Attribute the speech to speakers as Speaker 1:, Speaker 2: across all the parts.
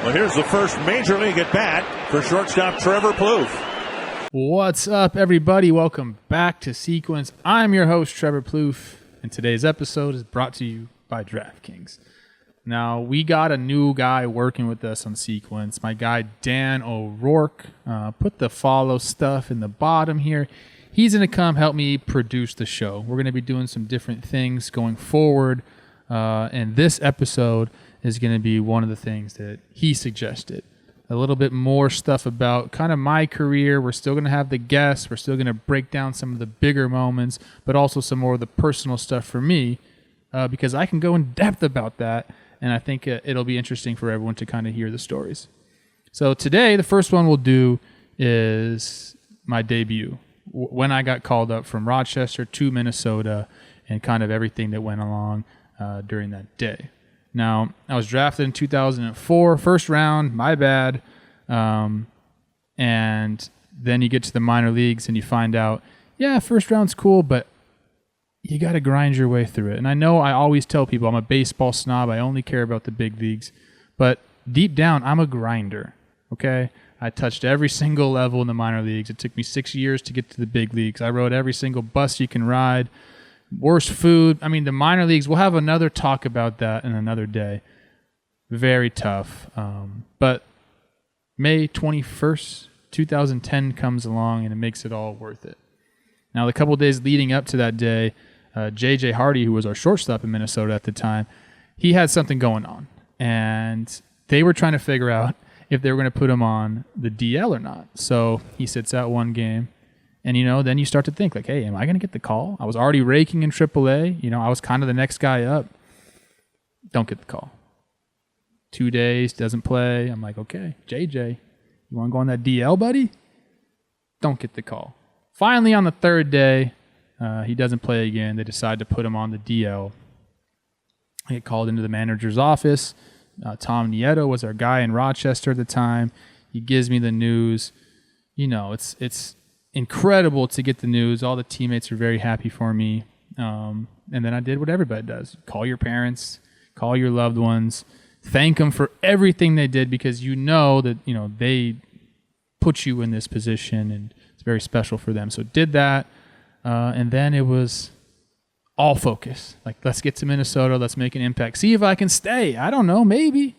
Speaker 1: Well, here's the first major league at bat for shortstop Trevor Plouffe.
Speaker 2: What's up, everybody? Welcome back to Sequence. I'm your host, Trevor Plouffe, and today's episode is brought to you by DraftKings. Now, we got a new guy working with us on Sequence. My guy, Dan O'Rourke. Put the follow stuff in the bottom here. He's going to come help me produce the show. We're going to be doing some different things going forward, and this episode is going to be one of the things that he suggested. A little bit more stuff about kind of my career. We're still going to have the guests. We're still going to break down some of the bigger moments, but also some more of the personal stuff for me, because I can go in depth about that, and I think it'll be interesting for everyone to kind of hear the stories. So today, the first one we'll do is my debut, when I got called up from Rochester to Minnesota and kind of everything that went along during that day. Now, I was drafted in 2004, first round, my bad. And then you get to the minor leagues and you find out, yeah, first round's cool, but you got to grind your way through it. And I know I always tell people I'm a baseball snob. I only care about the big leagues. But deep down, I'm a grinder, okay? I touched every single level in the minor leagues. It took me 6 years to get to the big leagues. I rode every single bus you can ride. Worst food. I mean, the minor leagues, we'll have another talk about that in another day. Very tough. But May 21st, 2010 comes along and it makes it all worth it. Now, the couple days leading up to that day, J.J. Hardy, who was our shortstop in Minnesota at the time, he had something going on. And they were trying to figure out if they were going to put him on the DL or not. So he sits out one game. And, then you start to think, like, hey, am I going to get the call? I was already raking in AAA. I was kind of the next guy up. Don't get the call. 2 days, doesn't play. I'm like, okay, JJ, you want to go on that DL, buddy? Don't get the call. Finally, on the third day, he doesn't play again. They decide to put him on the DL. I get called into the manager's office. Tom Nieto was our guy in Rochester at the time. He gives me the news. It's incredible to get the news. All the teammates are very happy for me. And then I did what everybody does. Call your parents, call your loved ones, thank them for everything they did, because that, they put you in this position and it's very special for them. So did that. And then it was all focus. Like, let's get to Minnesota. Let's make an impact. See if I can stay. I don't know, maybe.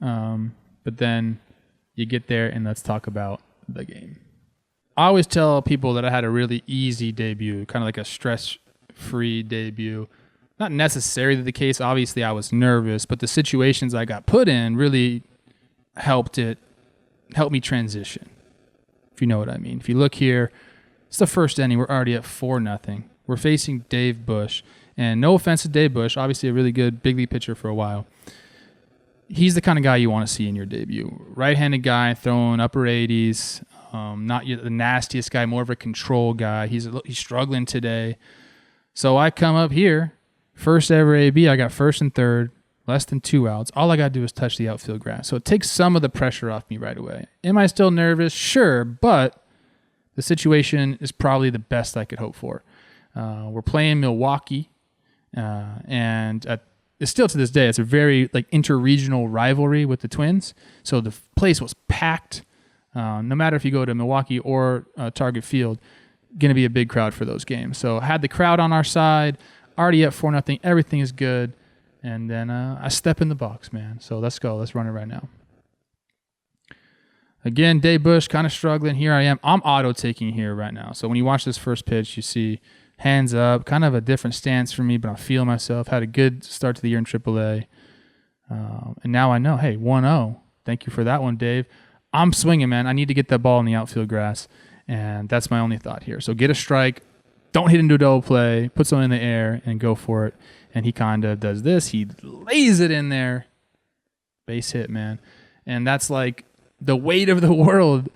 Speaker 2: But then you get there and let's talk about the game. I always tell people that I had a really easy debut, kind of like a stress-free debut. Not necessarily the case. Obviously, I was nervous, but the situations I got put in really helped me transition, if you know what I mean. If you look here, it's the first inning. We're already at 4-0. We're facing Dave Bush. And no offense to Dave Bush, obviously a really good big league pitcher for a while. He's the kind of guy you want to see in your debut. Right-handed guy, throwing upper 80s. Not the nastiest guy, more of a control guy. He's struggling today. So I come up here, first ever AB. I got first and third, less than 2 outs. All I got to do is touch the outfield grass. So it takes some of the pressure off me right away. Am I still nervous? Sure, but the situation is probably the best I could hope for. We're playing Milwaukee, and it's still to this day, it's a very interregional rivalry with the Twins. So the place was packed. No matter if you go to Milwaukee or Target Field, going to be a big crowd for those games. So I had the crowd on our side, already at 4-0. Everything is good. And then I step in the box, man. So let's go. Let's run it right now. Again, Dave Bush kind of struggling. Here I am. I'm auto-taking here right now. So when you watch this first pitch, you see hands up, kind of a different stance for me, but I'm feeling myself. Had a good start to the year in AAA. And now I know, hey, 1-0. Thank you for that one, Dave. I'm swinging, man. I need to get that ball in the outfield grass, and that's my only thought here. So get a strike, don't hit into a double play, put something in the air, and go for it. And he kind of does this. He lays it in there. Base hit, man. And that's like the weight of the world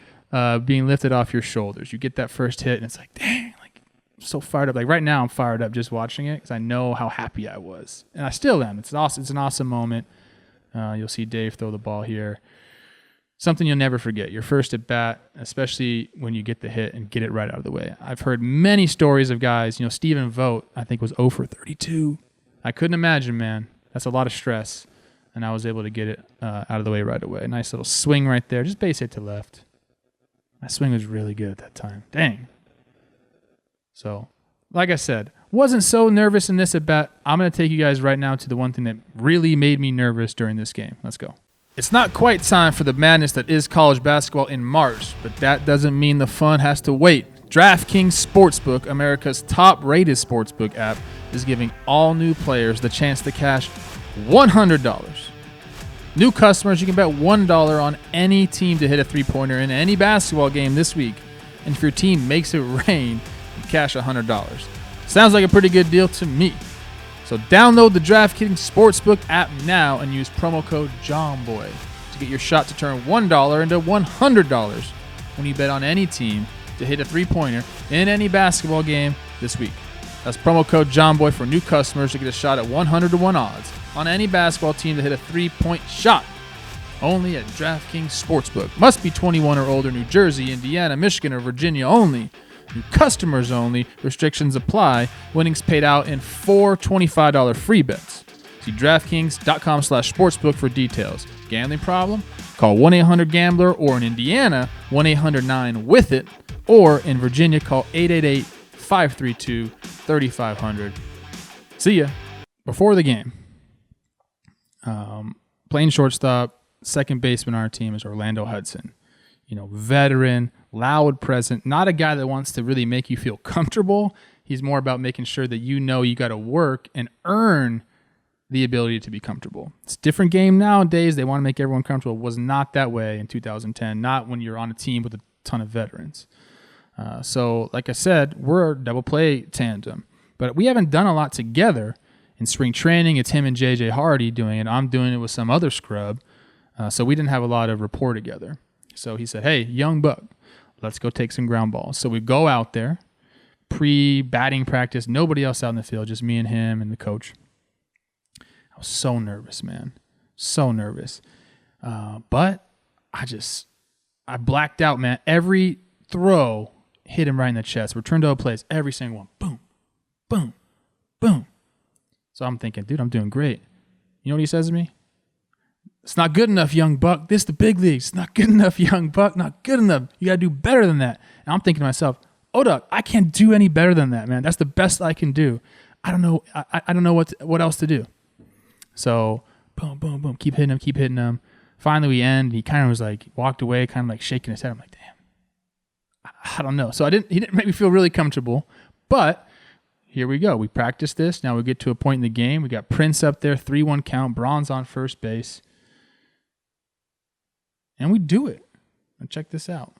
Speaker 2: being lifted off your shoulders. You get that first hit, and it's like, dang, I'm so fired up. Like right now, I'm fired up just watching it because I know how happy I was. And I still am. It's awesome. It's an awesome moment. You'll see Dave throw the ball here. Something you'll never forget, your first at bat, especially when you get the hit and get it right out of the way. I've heard many stories of guys, Stephen Vogt, I think was 0 for 32. I couldn't imagine, man. That's a lot of stress. and I was able to get it out of the way right away. Nice little swing right there, just base hit to left. My swing was really good at that time. Dang. So, like I said, wasn't so nervous in this at bat. I'm going to take you guys right now to the one thing that really made me nervous during this game. Let's go. It's not quite time for the madness that is college basketball in March, but that doesn't mean the fun has to wait. DraftKings Sportsbook, America's top-rated sportsbook app, is giving all new players the chance to cash $100. New customers, you can bet $1 on any team to hit a three-pointer in any basketball game this week. And if your team makes it rain, you cash $100. Sounds like a pretty good deal to me. So download the DraftKings Sportsbook app now and use promo code Jomboy to get your shot to turn $1 into $100 when you bet on any team to hit a three-pointer in any basketball game this week. That's promo code Jomboy for new customers to get a shot at 100-to-1 odds on any basketball team to hit a three-point shot. Only at DraftKings Sportsbook. Must be 21 or older. New Jersey, Indiana, Michigan, or Virginia only. New customers only. Restrictions apply. Winnings paid out in 4 $25 free bets. See DraftKings.com/sportsbook for details. Gambling problem? Call 1-800-GAMBLER, or in Indiana, 1-800-9-WITH-IT, or in Virginia, call 888-532-3500. See ya. Before the game, playing shortstop, second baseman on our team is Orlando Hudson. Veteran, loud present, not a guy that wants to really make you feel comfortable. He's more about making sure that you got to work and earn the ability to be comfortable. It's a different game nowadays. They want to make everyone comfortable. It was not that way in 2010, not when you're on a team with a ton of veterans. So, like I said, we're a double play tandem, but we haven't done a lot together. In spring training, it's him and JJ Hardy doing it. I'm doing it with some other scrub. So we didn't have a lot of rapport together. So he said, hey, young buck, let's go take some ground balls. So we go out there, pre-batting practice, nobody else out in the field, just me and him and the coach. I was so nervous, man. So nervous. But I blacked out, man. Every throw hit him right in the chest. Return to a place, every single one. Boom, boom, boom. So I'm thinking, dude, I'm doing great. You know what he says to me? It's not good enough, young buck. This is the big leagues. It's not good enough, young buck. Not good enough. You got to do better than that. And I'm thinking to myself, Doc, I can't do any better than that, man. That's the best I can do. I don't know. I don't know what else to do. So boom, boom, boom. Keep hitting him. Finally, we end. He kind of was like, walked away, kind of like shaking his head. I'm like, damn. I don't know. So he didn't make me feel really comfortable. But here we go. We practiced this. Now we get to a point in the game. We got Prince up there, 3-1 count, Bronze on first base. And we do it. And check this out.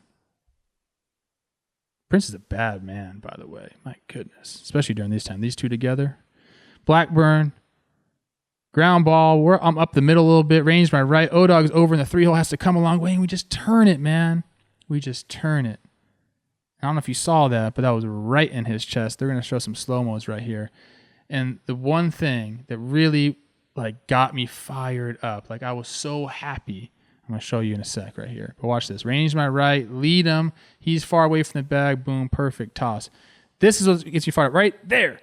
Speaker 2: Prince is a bad man, by the way. My goodness. Especially during this time. These two together. Blackburn. Ground ball. I'm up the middle a little bit. Range my right. O-Dog's over in the 3-hole. Has to come a long way. And we just turn it, man. We just turn it. I don't know if you saw that, but that was right in his chest. They're going to show some slow-mos right here. And the one thing that really got me fired up, I was so happy. I'm going to show you in a sec right here. But watch this. Range my right. Lead him. He's far away from the bag. Boom. Perfect toss. This is what gets you fired up. Right there.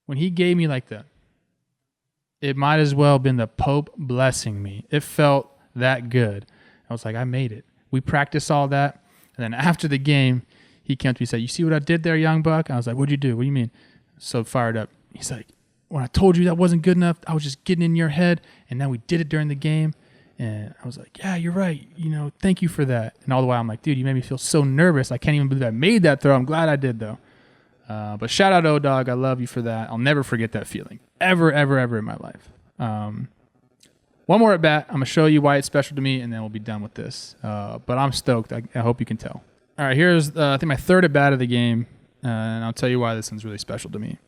Speaker 2: When he gave me like that, it might as well have been the Pope blessing me. It felt that good. I was like, I made it. We practiced all that. And then after the game, he came to me and said, you see what I did there, young buck? I was like, what'd you do? What do you mean? So fired up. He's like, when I told you that wasn't good enough, I was just getting in your head, and now we did it during the game. And I was like, yeah, you're right. Thank you for that. And all the while I'm like, dude, you made me feel so nervous. I can't even believe I made that throw. I'm glad I did, though. But shout out O-Dog. I love you for that. I'll never forget that feeling. Ever, ever, ever in my life. One more at bat. I'm going to show you why it's special to me, and then we'll be done with this. But I'm stoked. I hope you can tell. All right, here's, I think, my third at bat of the game, and I'll tell you why this one's really special to me.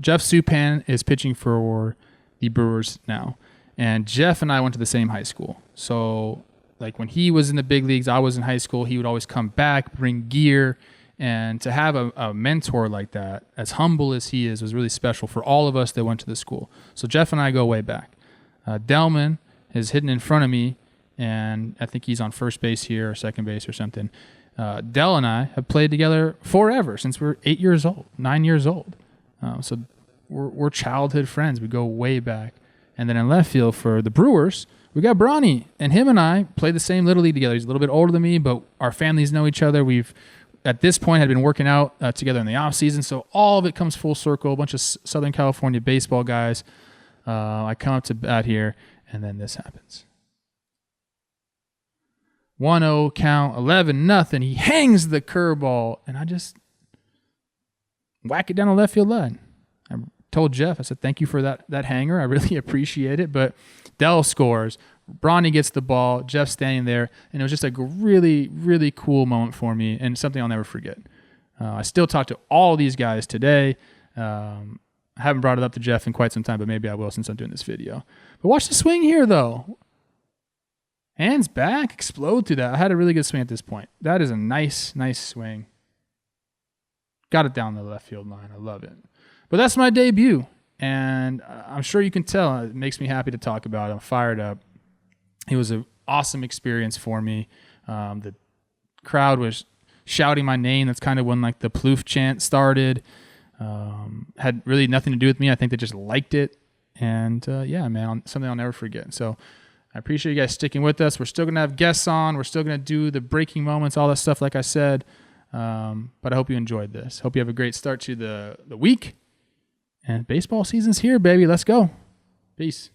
Speaker 2: Jeff Suppan is pitching for the Brewers now, and Jeff and I went to the same high school. So, when he was in the big leagues, I was in high school, he would always come back, bring gear, and to have a mentor like that, as humble as he is, was really special for all of us that went to the school. So Jeff and I go way back. Delman is hitting in front of me, and I think he's on first base here or second base or something. Dell and I have played together forever, since we're 9 years old. So we're childhood friends. We go way back. And then in left field for the Brewers, we got Bronny. And him and I played the same Little League together. He's a little bit older than me, but our families know each other. We've, at this point, had been working out together in the off season. So all of it comes full circle. A bunch of Southern California baseball guys. I come up to bat here, and then this happens. 1-0 count, 11-0. He hangs the curveball, and I just whack it down the left field line. I told Jeff, I said, thank you for that hanger. I really appreciate it. But Dell scores. Bronny gets the ball. Jeff's standing there. And it was just a really, really cool moment for me and something I'll never forget. I still talk to all these guys today. I haven't brought it up to Jeff in quite some time, but maybe I will since I'm doing this video. But watch the swing here, though. Hands back, explode through that. I had a really good swing at this point. That is a nice, nice swing. Got it down the left field line. I love it. But that's my debut, and I'm sure you can tell it makes me happy to talk about it. I'm fired up. It was an awesome experience for me. The crowd was shouting my name. That's kind of when like the Plouffe chant started. Had really nothing to do with me. I think they just liked it, and yeah, man, something I'll never forget. So I appreciate you guys sticking with us. We're still going to have guests on. We're still going to do the breaking moments, all that stuff, like I said. But I hope you enjoyed this. Hope you have a great start to the week. And baseball season's here, baby. Let's go. Peace.